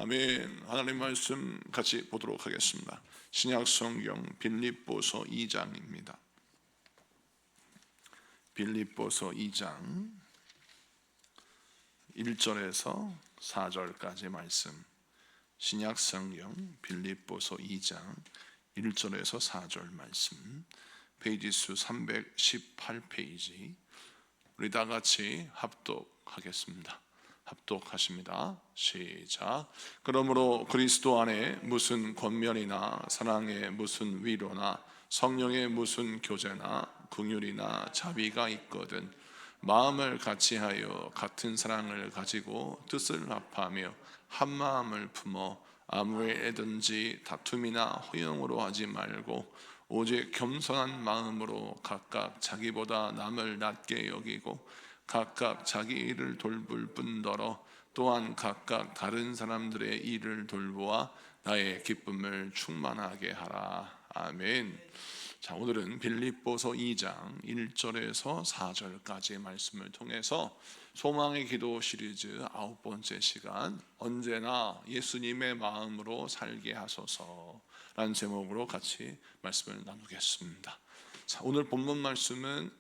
아멘. 하나님 말씀 같이 보도록 하겠습니다. 신약 성경 빌립보서 2장입니다. 빌립보서 2장 1절에서 4절까지 말씀. 신약 성경 빌립보서 2장 1절에서 4절 말씀. 페이지 수 318페이지. 우리 다 같이 합독하겠습니다. 합독하십니다. 시작. 그러므로 그리스도 안에 무슨 권면이나 사랑의 무슨 위로나 성령의 무슨 교제나 긍휼이나 자비가 있거든 마음을 같이하여 같은 사랑을 가지고 뜻을 합하며 한 마음을 품어 아무 일에든지 다툼이나 허용으로 하지 말고 오직 겸손한 마음으로 각각 자기보다 남을 낮게 여기고 각각 자기 일을 돌볼 뿐더러 또한 각각 다른 사람들의 일을 돌보아 나의 기쁨을 충만하게 하라. 아멘. 자, 오늘은 빌립보서 2장 1절에서 4절까지의 말씀을 통해서 소망의 기도 시리즈 9번째 시간, 언제나 예수님의 마음으로 살게 하소서라는 제목으로 같이 말씀을 나누겠습니다. 자, 오늘 본문 말씀은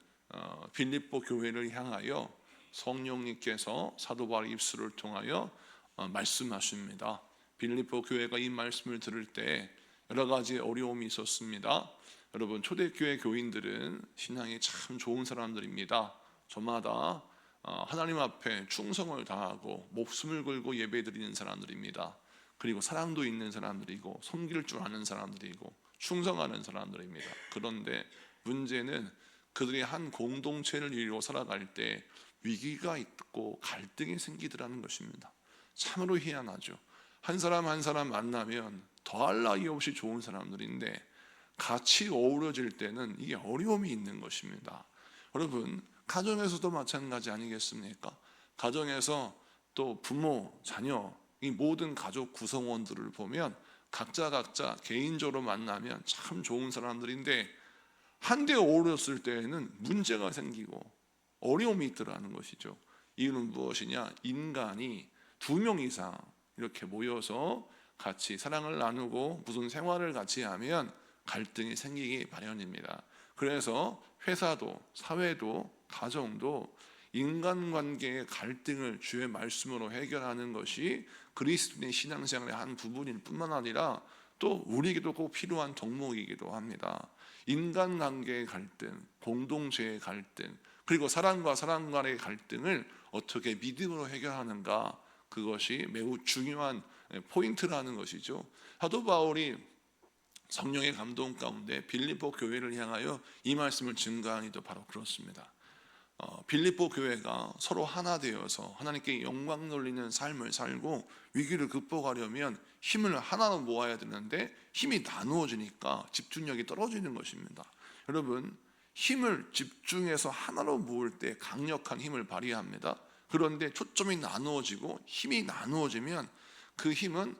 빌립보 교회를 향하여 성령님께서 사도 바울의 입술을 통하여 말씀하십니다. 빌립보 교회가 이 말씀을 들을 때 여러 가지 어려움이 있었습니다. 여러분, 초대교회 교인들은 신앙이 참 좋은 사람들입니다. 저마다 하나님 앞에 충성을 다하고 목숨을 걸고 예배드리는 사람들입니다. 그리고 사랑도 있는 사람들이고 섬길 줄 아는 사람들이고 충성하는 사람들입니다. 그런데 문제는 그들이 한 공동체를 이루어 살아갈 때 위기가 있고 갈등이 생기더라는 것입니다. 참으로 희한하죠. 한 사람 한 사람 만나면 더할 나위 없이 좋은 사람들인데 같이 어우러질 때는 이게 어려움이 있는 것입니다. 여러분, 가정에서도 마찬가지 아니겠습니까? 가정에서 또 부모, 자녀, 이 모든 가족 구성원들을 보면 각자 개인적으로 만나면 참 좋은 사람들인데 한데 어우러졌을 때에는 문제가 생기고 어려움이 있더라는 것이죠. 이유는 무엇이냐? 인간이 2명 이상 이렇게 모여서 같이 사랑을 나누고 무슨 생활을 같이 하면 갈등이 생기기 마련입니다. 그래서 회사도 사회도 가정도 인간관계의 갈등을 주의 말씀으로 해결하는 것이 그리스도인의 신앙생활의 한 부분일 뿐만 아니라 또 우리에게도 꼭 필요한 덕목이기도 합니다. 인간관계의 갈등, 공동체의 갈등, 그리고 사람과 사람 간의 갈등을 어떻게 믿음으로 해결하는가, 그것이 매우 중요한 포인트라는 것이죠. 사도 바울이 성령의 감동 가운데 빌립보 교회를 향하여 이 말씀을 증거하니도 바로 그렇습니다. 빌립보 교회가 서로 하나 되어서 하나님께 영광 돌리는 삶을 살고 위기를 극복하려면 힘을 하나로 모아야 되는데 힘이 나누어지니까 집중력이 떨어지는 것입니다. 여러분, 힘을 집중해서 하나로 모을 때 강력한 힘을 발휘합니다. 그런데 초점이 나누어지고 힘이 나누어지면 그 힘은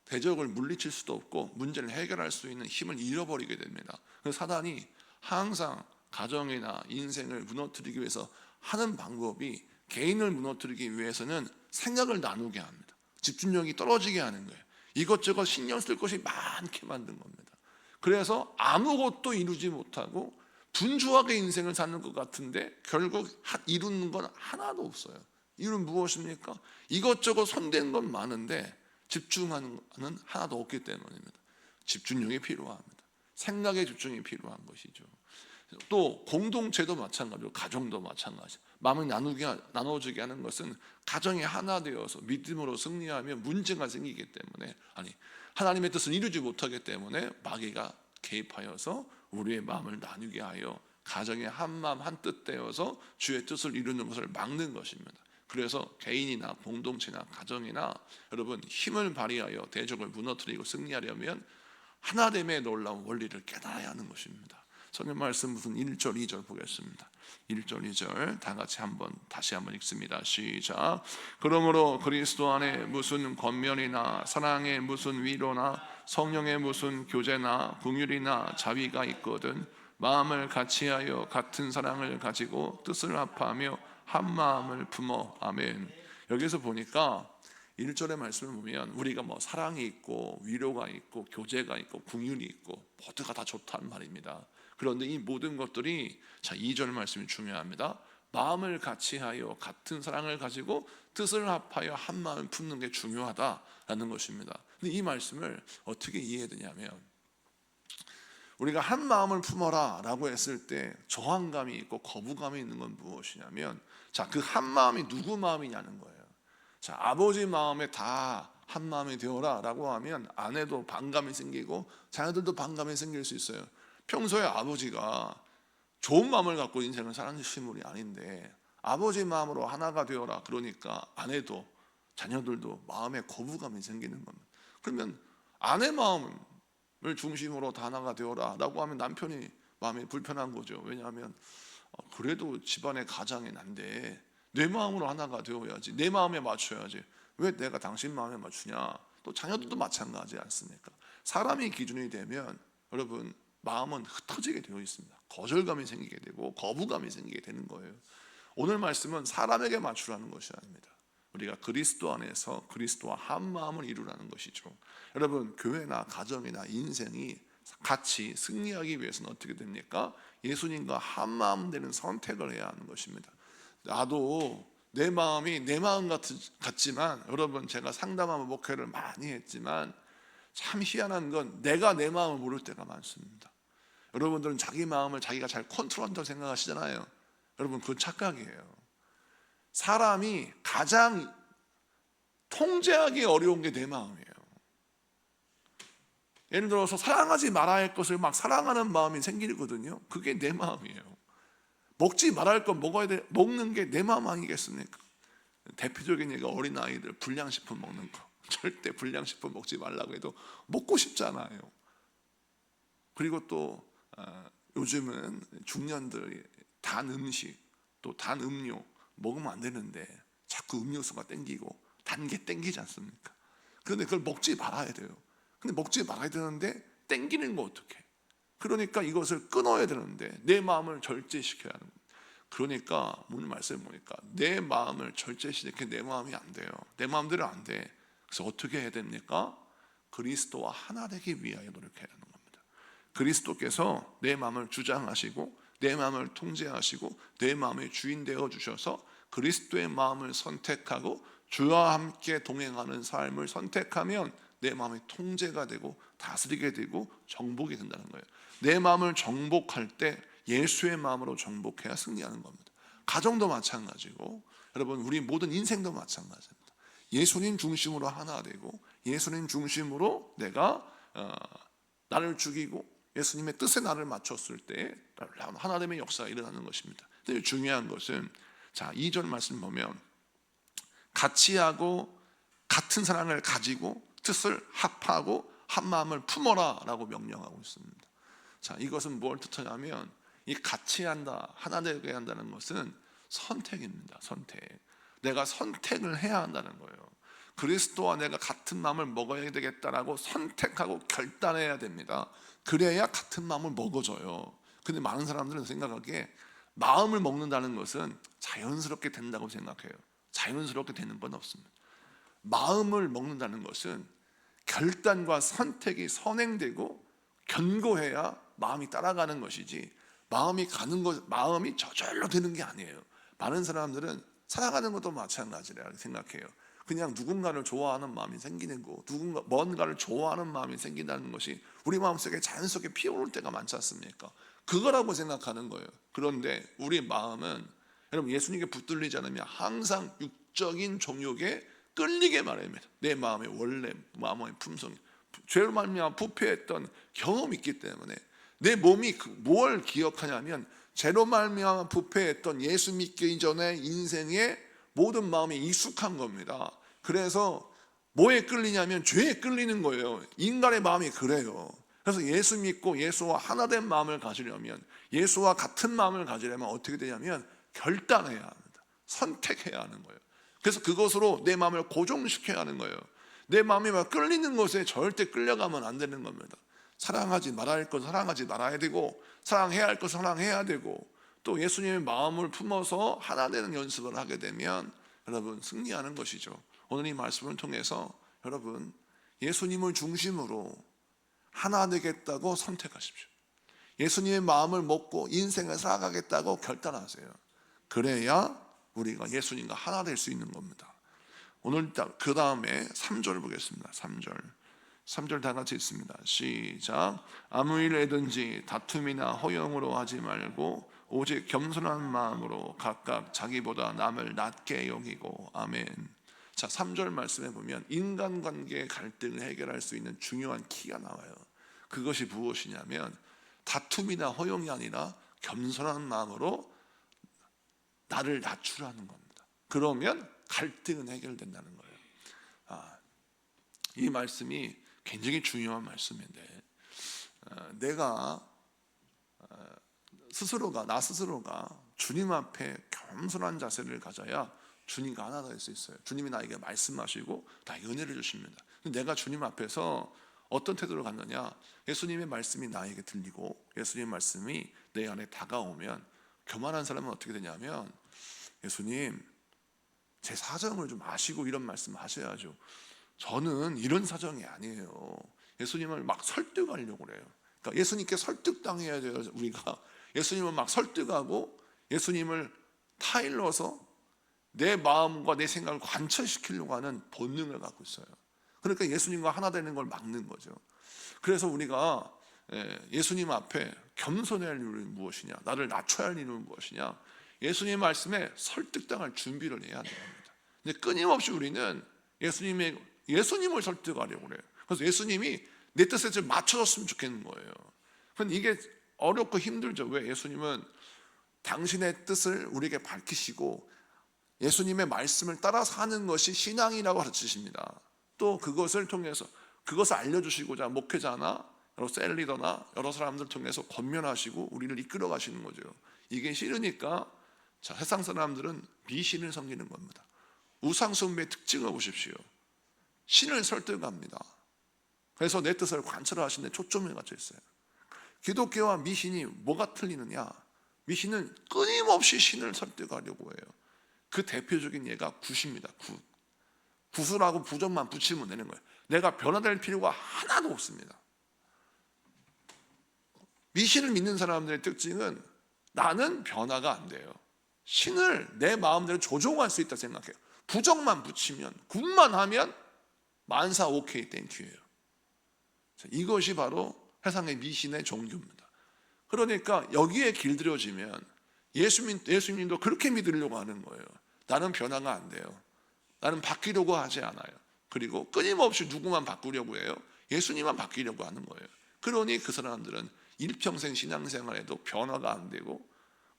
대적을 물리칠 수도 없고 문제를 해결할 수 있는 힘을 잃어버리게 됩니다. 그래서 사단이 항상 가정이나 인생을 무너뜨리기 위해서 하는 방법이, 개인을 무너뜨리기 위해서는 생각을 나누게 합니다. 집중력이 떨어지게 하는 거예요. 이것저것 신경 쓸 것이 많게 만든 겁니다. 그래서 아무것도 이루지 못하고 분주하게 인생을 사는 것 같은데 결국 이루는 건 하나도 없어요. 이유는 무엇입니까? 이것저것 손댄 건 많은데 집중하는 건 하나도 없기 때문입니다. 집중력이 필요합니다. 생각에 집중이 필요한 것이죠. 또 공동체도 마찬가지고 가정도 마찬가지. 마음을 나눠지게 하는 것은 가정이 하나 되어서 믿음으로 승리하면 문제가 생기기 때문에, 하나님의 뜻을 이루지 못하기 때문에 마귀가 개입하여서 우리의 마음을 나누게 하여 가정의 한 마음 한 뜻 되어서 주의 뜻을 이루는 것을 막는 것입니다. 그래서 개인이나 공동체나 가정이나 여러분, 힘을 발휘하여 대적을 무너뜨리고 승리하려면 하나됨의 놀라운 원리를 깨달아야 하는 것입니다. 성경 말씀 무슨 1절 2절 보겠습니다. 1절 2절 다 같이 다시 한번 읽습니다. 시작. 그러므로 그리스도 안에 무슨 권면이나 사랑의 무슨 위로나 성령의 무슨 교제나 긍휼이나 자비가 있거든 마음을 같이하여 같은 사랑을 가지고 뜻을 합하며 한 마음을 품어. 아멘. 여기서 보니까 1절의 말씀을 보면 우리가 뭐 사랑이 있고 위로가 있고 교제가 있고 긍휼이 있고 모두가 다 좋다는 말입니다. 그런데 이 모든 것들이 2절 말씀이 중요합니다. 마음을 같이하여 같은 사랑을 가지고 뜻을 합하여 한 마음을 품는 게 중요하다라는 것입니다. 근데 이 말씀을 어떻게 이해해야 되냐면, 우리가 한 마음을 품어라 라고 했을 때 저항감이 있고 거부감이 있는 건 무엇이냐면, 그 한 마음이 누구 마음이냐는 거예요. 아버지 마음에 다 한 마음이 되어라 라고 하면 아내도 반감이 생기고 자녀들도 반감이 생길 수 있어요. 평소에 아버지가 좋은 마음을 갖고 인생을 살아가신 분이 아닌데 아버지 마음으로 하나가 되어라 그러니까 아내도 자녀들도 마음에 거부감이 생기는 겁니다. 그러면 아내 마음을 중심으로 다 하나가 되어라 라고 하면 남편이 마음이 불편한 거죠. 왜냐하면 그래도 집안의 가장이 난데 내 마음으로 하나가 되어야지, 내 마음에 맞춰야지, 왜 내가 당신 마음에 맞추냐. 또 자녀들도 마찬가지 않습니까? 사람이 기준이 되면 여러분 마음은 흩어지게 되어 있습니다. 거절감이 생기게 되고 거부감이 생기게 되는 거예요. 오늘 말씀은 사람에게 맞추라는 것이 아닙니다. 우리가 그리스도 안에서 그리스도와 한 마음을 이루라는 것이죠. 여러분 교회나 가정이나 인생이 같이 승리하기 위해서는 어떻게 됩니까? 예수님과 한 마음 되는 선택을 해야 하는 것입니다. 나도 내 마음이 내 마음 같지만, 여러분 제가 상담하고 목회를 많이 했지만 참 희한한 건 내가 내 마음을 모를 때가 많습니다. 여러분들은 자기 마음을 자기가 잘 컨트롤한다고 생각하시잖아요. 여러분 그건 착각이에요. 사람이 가장 통제하기 어려운 게 내 마음이에요. 예를 들어서 사랑하지 말아야 할 것을 막 사랑하는 마음이 생기거든요. 그게 내 마음이에요. 먹지 말아야 할 건 먹는 게 내 마음 아니겠습니까? 대표적인 얘기가 어린아이들 불량식품 먹는 거. 절대 불량식품 먹지 말라고 해도 먹고 싶잖아요. 그리고 또 요즘은 중년들이 단 음식 또 단 음료 먹으면 안 되는데 자꾸 음료수가 땡기고 단 게 땡기지 않습니까? 그런데 그걸 먹지 말아야 돼요. 근데 먹지 말아야 되는데 땡기는 거 어떡해? 그러니까 이것을 끊어야 되는데 내 마음을 절제시켜야 하는 거예요. 그러니까 오늘 말씀을 보니까 내 마음을 절제시켜 내 마음이 안 돼요. 내 마음대로 안 돼. 그래서 어떻게 해야 됩니까? 그리스도와 하나 되기 위하여 노력해야 하는 겁니다. 그리스도께서 내 마음을 주장하시고 내 마음을 통제하시고 내 마음의 주인 되어 주셔서 그리스도의 마음을 선택하고 주와 함께 동행하는 삶을 선택하면 내 마음이 통제가 되고 다스리게 되고 정복이 된다는 거예요. 내 마음을 정복할 때 예수의 마음으로 정복해야 승리하는 겁니다. 가정도 마찬가지고 여러분 우리 모든 인생도 마찬가지입니다. 예수님 중심으로 하나 되고 예수님 중심으로 내가 나를 죽이고 예수님의 뜻에 나를 맞췄을 때 하나됨의 역사가 일어나는 것입니다. 근데 중요한 것은 2절 말씀 보면 같이 하고 같은 사랑을 가지고 뜻을 합하고 한 마음을 품어라 라고 명령하고 있습니다. 이것은 뭘 뜻하냐면 이 같이 한다, 하나 되게 한다는 것은 선택입니다. 선택. 내가 선택을 해야 한다는 거예요. 그리스도와 내가 같은 마음을 먹어야 되겠다라고 선택하고 결단해야 됩니다. 그래야 같은 마음을 먹어줘요. 근데 많은 사람들은 생각하기에 마음을 먹는다는 것은 자연스럽게 된다고 생각해요. 자연스럽게 되는 건 없습니다. 마음을 먹는다는 것은 결단과 선택이 선행되고 견고해야 마음이 따라가는 것이지 마음이 저절로 되는 게 아니에요. 많은 사람들은 살아가는 것도 마찬가지라고 생각해요. 그냥 누군가를 좋아하는 마음이 생기는 거, 뭔가를 좋아하는 마음이 생긴다는 것이 우리 마음속에 자연스럽게 피어오를 때가 많지 않습니까? 그거라고 생각하는 거예요. 그런데 우리 마음은 여러분 예수님께 붙들리지 않으면 항상 육적인 종욕에 끌리게 마련입니다. 내 마음의 원래 마음의 품성, 죄로 말미암아 부패했던 경험이 있기 때문에 내 몸이 뭘 기억하냐면 죄로 말미암아 부패했던 예수 믿기 이전의 인생의 모든 마음이 익숙한 겁니다. 그래서 뭐에 끌리냐면 죄에 끌리는 거예요. 인간의 마음이 그래요. 그래서 예수 믿고 예수와 하나 된 마음을 가지려면, 예수와 같은 마음을 가지려면 어떻게 되냐면 결단해야 합니다. 선택해야 하는 거예요. 그래서 그것으로 내 마음을 고정시켜야 하는 거예요. 내 마음이 막 끌리는 것에 절대 끌려가면 안 되는 겁니다. 사랑하지 말아야 할 것은 사랑하지 말아야 되고, 사랑해야 할 것은 사랑해야 되고, 또 예수님의 마음을 품어서 하나 되는 연습을 하게 되면 여러분 승리하는 것이죠. 오늘 이 말씀을 통해서 여러분 예수님을 중심으로 하나 되겠다고 선택하십시오. 예수님의 마음을 먹고 인생을 살아가겠다고 결단하세요. 그래야 우리가 예수님과 하나 될 수 있는 겁니다. 오늘 그 다음에 3절 보겠습니다. 3절 다 같이 읽습니다. 시작. 아무 일에든지 다툼이나 허영으로 하지 말고 오직 겸손한 마음으로 각각 자기보다 남을 낮게 여기고. 아멘. 자, 3절 말씀에 보면 인간관계의 갈등을 해결할 수 있는 중요한 키가 나와요. 그것이 무엇이냐면 다툼이나 허용이 아니라 겸손한 마음으로 나를 낮추라는 겁니다. 그러면 갈등은 해결된다는 거예요. 이 말씀이 굉장히 중요한 말씀인데, 내가 나 스스로가 주님 앞에 겸손한 자세를 가져야 주님과 하나 될 수 있어요. 주님이 나에게 말씀하시고 나에게 은혜를 주십니다. 내가 주님 앞에서 어떤 태도를 갖느냐, 예수님의 말씀이 나에게 들리고 예수님의 말씀이 내 안에 다가오면, 교만한 사람은 어떻게 되냐면, 예수님 제 사정을 좀 아시고 이런 말씀 하셔야죠. 저는 이런 사정이 아니에요. 예수님을 막 설득하려고 그래요. 그러니까 예수님께 설득당해야 돼요. 우리가 예수님을 막 설득하고 예수님을 타일러서 내 마음과 내 생각을 관철시키려고 하는 본능을 갖고 있어요. 그러니까 예수님과 하나 되는 걸 막는 거죠. 그래서 우리가 예수님 앞에 겸손해야 할 이유는 무엇이냐, 나를 낮춰야 할 이유는 무엇이냐, 예수님의 말씀에 설득당할 준비를 해야 됩니다. 근데 끊임없이 우리는 예수님을 설득하려고 그래요. 그래서 예수님이 내 뜻에 좀 맞춰줬으면 좋겠는 거예요. 근데 이게 어렵고 힘들죠. 왜? 예수님은 당신의 뜻을 우리에게 밝히시고 예수님의 말씀을 따라서 하는 것이 신앙이라고 가르치십니다. 또 그것을 통해서 그것을 알려주시고자 목회자나 여러 셀리더나 여러 사람들 통해서 권면하시고 우리를 이끌어 가시는 거죠. 이게 싫으니까 세상 사람들은 미신을 섬기는 겁니다. 우상숭배의 특징을 보십시오. 신을 설득합니다. 그래서 내 뜻을 관철하시는 데 초점이 갖춰 있어요. 기독교와 미신이 뭐가 틀리느냐? 미신은 끊임없이 신을 설득하려고 해요. 그 대표적인 예가 굿입니다. 굿이라고 부정만 붙이면 되는 거예요. 내가 변화될 필요가 하나도 없습니다. 미신을 믿는 사람들의 특징은 나는 변화가 안 돼요. 신을 내 마음대로 조종할 수 있다 생각해요. 부정만 붙이면, 굿만 하면 만사 오케이 땡큐예요. 이것이 바로 세상의 미신의 종교입니다. 그러니까 여기에 길들여지면 예수님도 그렇게 믿으려고 하는 거예요. 나는 변화가 안 돼요. 나는 바뀌려고 하지 않아요. 그리고 끊임없이 누구만 바꾸려고 해요? 예수님만 바뀌려고 하는 거예요. 그러니 그 사람들은 일평생 신앙생활에도 변화가 안 되고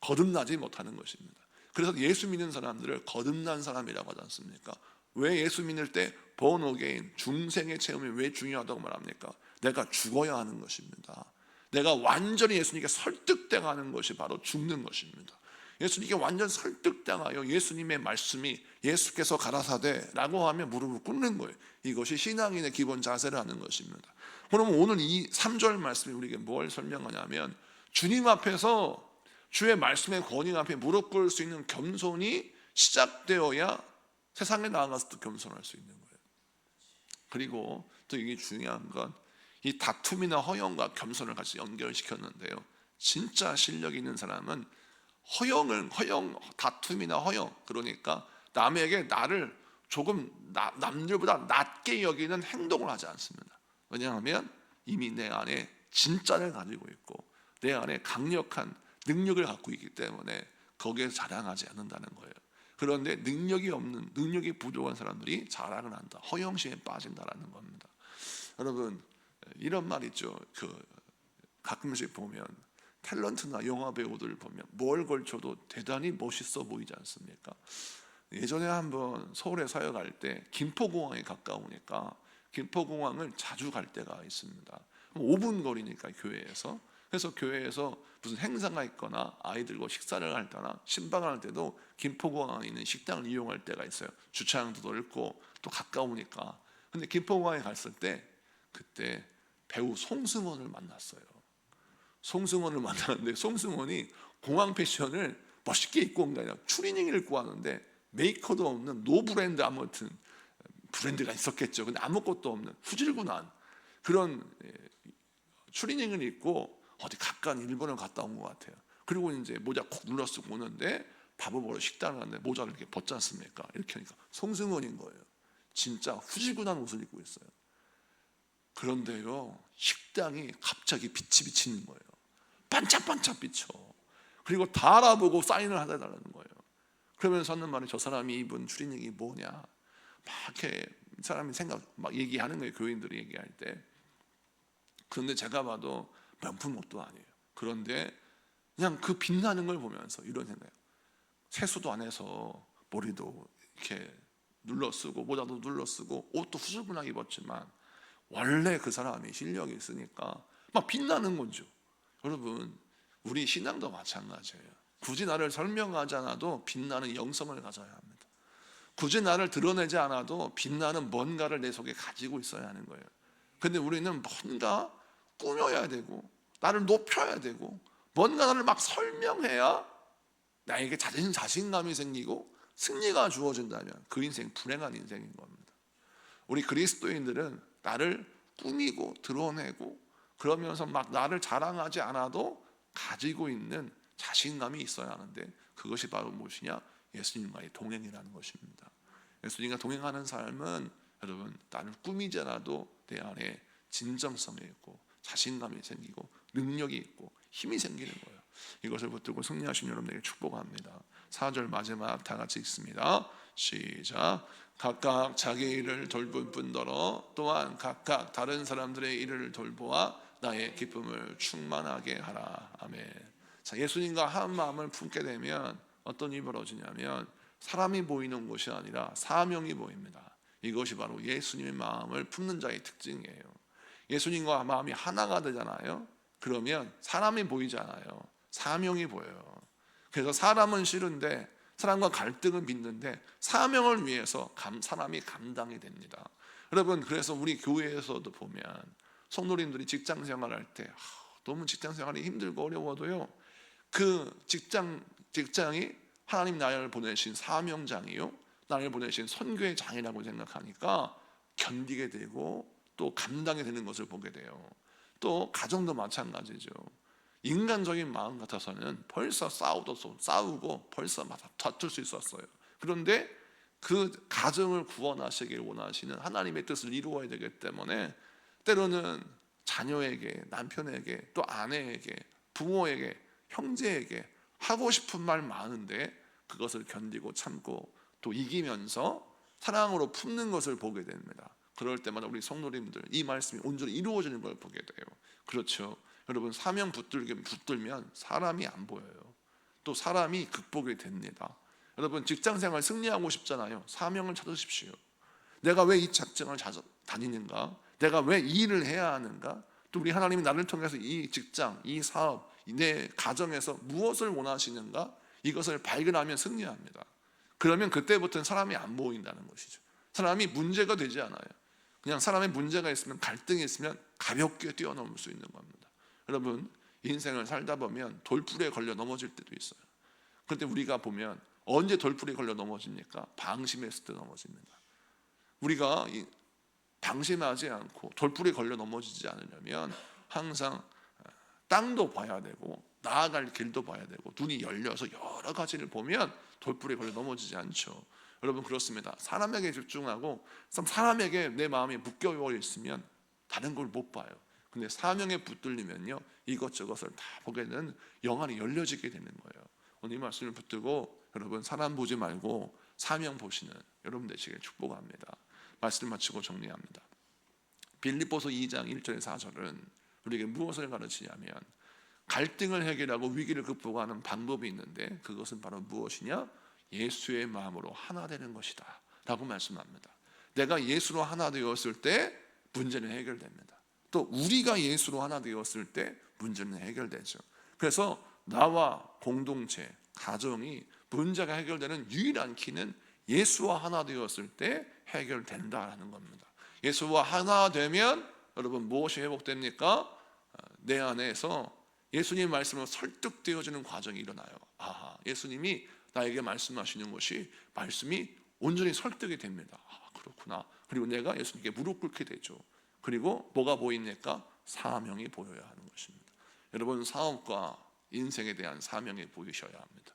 거듭나지 못하는 것입니다. 그래서 예수 믿는 사람들을 거듭난 사람이라고 하지 않습니까? 왜 예수 믿을 때 born again, 중생의 체험이 왜 중요하다고 말합니까? 내가 죽어야 하는 것입니다. 내가 완전히 예수님께 설득당하는 것이 바로 죽는 것입니다. 예수님께 완전 설득당하여 예수님의 말씀이 예수께서 가라사대라고 하면 무릎을 꿇는 거예요. 이것이 신앙인의 기본 자세라는 것입니다. 그러면 오늘 이 3절 말씀이 우리에게 뭘 설명하냐면, 주님 앞에서 주의 말씀의 권위 앞에 무릎 꿇을 수 있는 겸손이 시작되어야 세상에 나아가서도 겸손할 수 있는 거예요. 그리고 또 이게 중요한 건 이 다툼이나 허영과 겸손을 같이 연결시켰는데요, 진짜 실력 있는 사람은 다툼이나 허영, 그러니까 남에게 나를 조금 남들보다 낮게 여기는 행동을 하지 않습니다. 왜냐하면 이미 내 안에 진짜를 가지고 있고 내 안에 강력한 능력을 갖고 있기 때문에 거기에 자랑하지 않는다는 거예요. 그런데 능력이 부족한 사람들이 자랑을 한다, 허영심에 빠진다라는 겁니다. 여러분, 이런 말 있죠. 가끔씩 보면 탤런트나 영화 배우들 보면 뭘 걸쳐도 대단히 멋있어 보이지 않습니까? 예전에 한번 서울에 사역할 때 김포공항에 가까우니까 김포공항을 자주 갈 때가 있습니다. 5분 거리니까 교회에서. 그래서 교회에서 무슨 행사가 있거나 아이들과 식사를 할 때나 신방을 할 때도 김포공항에 있는 식당을 이용할 때가 있어요. 주차장도 넓고 또 가까우니까. 근데 김포공항에 갔을 때 그때 배우 송승헌을 만났어요. 송승헌을 만났는데 송승헌이 공항 패션을 멋있게 입고 온 게 아니라 추리닝을 입고 왔는데 메이커도 없는 노브랜드 아무튼 브랜드가 있었겠죠. 근데 아무것도 없는 후질구난 그런 추리닝을 입고 어디 가까운 일본을 갔다 온 것 같아요. 그리고 이제 모자 콕 눌러 쓰고 오는데 밥을 먹으러 식당을 갔는데 모자를 이렇게 벗지 않습니까? 이렇게 하니까 송승헌인 거예요. 진짜 후질구난 옷을 입고 있어요. 그런데요, 식당이 갑자기 빛이 비치는 거예요. 반짝반짝 비쳐. 그리고 다 알아보고 사인을 해달라는 거예요. 그러면서 하는 말이 저 사람이 입은 추리닝이 뭐냐 막 이렇게 사람이 생각 막 얘기하는 거예요. 교인들이 얘기할 때. 그런데 제가 봐도 명품 옷도 아니에요. 그런데 그냥 그 빛나는 걸 보면서 이런 생각이에요. 세수도 안 해서 머리도 이렇게 눌러 쓰고 모자도 눌러 쓰고 옷도 후줄근하게 입었지만 원래 그 사람이 실력이 있으니까 막 빛나는 거죠. 여러분, 우리 신앙도 마찬가지예요. 굳이 나를 설명하지 않아도 빛나는 영성을 가져야 합니다. 굳이 나를 드러내지 않아도 빛나는 뭔가를 내 속에 가지고 있어야 하는 거예요. 근데 우리는 뭔가 꾸며야 되고 나를 높여야 되고 뭔가 나를 막 설명해야 나에게 자신감이 생기고 승리가 주어진다면 그 인생 불행한 인생인 겁니다. 우리 그리스도인들은 나를 꾸미고 드러내고 그러면서 막 나를 자랑하지 않아도 가지고 있는 자신감이 있어야 하는데 그것이 바로 무엇이냐? 예수님과의 동행이라는 것입니다. 예수님과 동행하는 삶은 여러분 나를 꾸미지 않아도 내 안에 진정성이 있고 자신감이 생기고 능력이 있고 힘이 생기는 거예요. 이것을 붙들고 승리하신 여러분에게 축복합니다. 4절 마지막 다 같이 읽습니다. 시작. 각각 자기 일을 돌볼 뿐더러 또한 각각 다른 사람들의 일을 돌보아 나의 기쁨을 충만하게 하라. 아멘. 자, 예수님과 한 마음을 품게 되면 어떤 일이 벌어지냐면 사람이 보이는 것이 아니라 사명이 보입니다. 이것이 바로 예수님의 마음을 품는 자의 특징이에요. 예수님과 마음이 하나가 되잖아요. 그러면 사람이 보이지 않아요. 사명이 보여요. 그래서 사람은 싫은데 사람과 갈등은 빚는데 사명을 위해서 사람이 감당이 됩니다. 여러분, 그래서 우리 교회에서도 보면 성도님들이 직장 생활할 때 너무 직장 생활이 힘들고 어려워도요, 그 직장이 하나님 나를 보내신 사명장이요, 나를 보내신 선교의 장이라고 생각하니까 견디게 되고 또 감당이 되는 것을 보게 돼요. 또 가정도 마찬가지죠. 인간적인 마음 같아서는 벌써 싸우고 벌써 다툴 수 있었어요. 그런데 그 가정을 구원하시길 원하시는 하나님의 뜻을 이루어야 되기 때문에 때로는 자녀에게, 남편에게, 또 아내에게, 부모에게, 형제에게 하고 싶은 말 많은데 그것을 견디고 참고 또 이기면서 사랑으로 품는 것을 보게 됩니다. 그럴 때마다 우리 성도님들 이 말씀이 온전히 이루어지는 걸 보게 돼요. 그렇죠. 여러분, 사명 붙들면 사람이 안 보여요. 또 사람이 극복이 됩니다. 여러분, 직장생활 승리하고 싶잖아요. 사명을 찾으십시오. 내가 왜 이 직장을 다니는가? 내가 왜 이 일을 해야 하는가? 또 우리 하나님이 나를 통해서 이 직장, 이 사업, 내 가정에서 무엇을 원하시는가? 이것을 발견하면 승리합니다. 그러면 그때부터는 사람이 안 보인다는 것이죠. 사람이 문제가 되지 않아요. 그냥 사람의 문제가 있으면, 갈등이 있으면 가볍게 뛰어넘을 수 있는 겁니다. 여러분, 인생을 살다 보면 돌풀이에 걸려 넘어질 때도 있어요. 그런데 우리가 보면 언제 돌풀이에 걸려 넘어집니까? 방심했을 때 넘어집니다. 우리가 방심하지 않고 돌풀이에 걸려 넘어지지 않으려면 항상 땅도 봐야 되고 나아갈 길도 봐야 되고 눈이 열려서 여러 가지를 보면 돌풀이에 걸려 넘어지지 않죠. 여러분, 그렇습니다. 사람에게 집중하고 사람에게 내 마음이 묶여 있으면 다른 걸 못 봐요. 근데 사명에 붙들리면요, 이것저것을 다 보게 되는 영안이 열려지게 되는 거예요. 오늘 이 말씀을 붙들고 여러분, 사람 보지 말고 사명 보시는 여러분 되시길 축복합니다. 말씀을 마치고 정리합니다. 빌립보서 2장 1절에 4절은 우리에게 무엇을 가르치냐면 갈등을 해결하고 위기를 극복하는 방법이 있는데 그것은 바로 무엇이냐? 예수의 마음으로 하나 되는 것이다 라고 말씀합니다. 내가 예수로 하나 되었을 때 문제는 해결됩니다. 또 우리가 예수로 하나 되었을 때 문제는 해결되죠. 그래서 나와 공동체, 가정이 문제가 해결되는 유일한 키는 예수와 하나 되었을 때 해결된다라는 겁니다. 예수와 하나 되면 여러분 무엇이 회복됩니까? 내 안에서 예수님 말씀으로 설득되어지는 과정이 일어나요. 예수님이 나에게 말씀하시는 것이 말씀이 온전히 설득이 됩니다. 그렇구나. 그리고 내가 예수님께 무릎 꿇게 되죠. 그리고 뭐가 보이니까? 사명이 보여야 하는 것입니다. 여러분, 사업과 인생에 대한 사명이 보이셔야 합니다.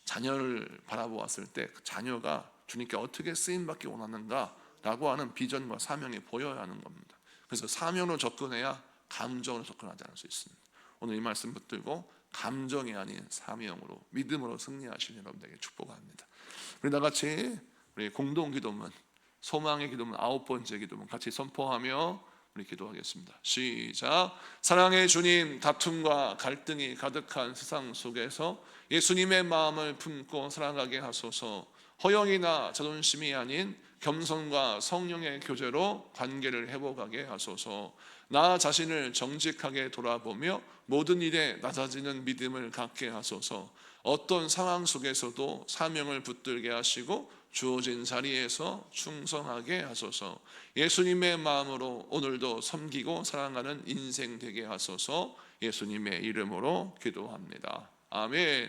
자녀를 바라보았을 때 그 자녀가 주님께 어떻게 쓰임받기 원하는가라고 하는 비전과 사명이 보여야 하는 겁니다. 그래서 사명으로 접근해야 감정으로 접근하지 않을 수 있습니다. 오늘 이 말씀 붙들고 감정이 아닌 사명으로, 믿음으로 승리하시는 여러분들에게 축복합니다. 우리 나같이 우리 공동 기도문, 소망의 기도문 9번째 기도문 같이 선포하며 우리 기도하겠습니다. 시작. 사랑의 주님, 다툼과 갈등이 가득한 세상 속에서 예수님의 마음을 품고 살아가게 하소서. 허영이나 자존심이 아닌 겸손과 성령의 교제로 관계를 회복하게 하소서. 나 자신을 정직하게 돌아보며 모든 일에 낮아지는 믿음을 갖게 하소서. 어떤 상황 속에서도 사명을 붙들게 하시고 주어진 자리에서 충성하게 하소서. 예수님의 마음으로 오늘도 섬기고 사랑하는 인생 되게 하소서. 예수님의 이름으로 기도합니다. 아멘.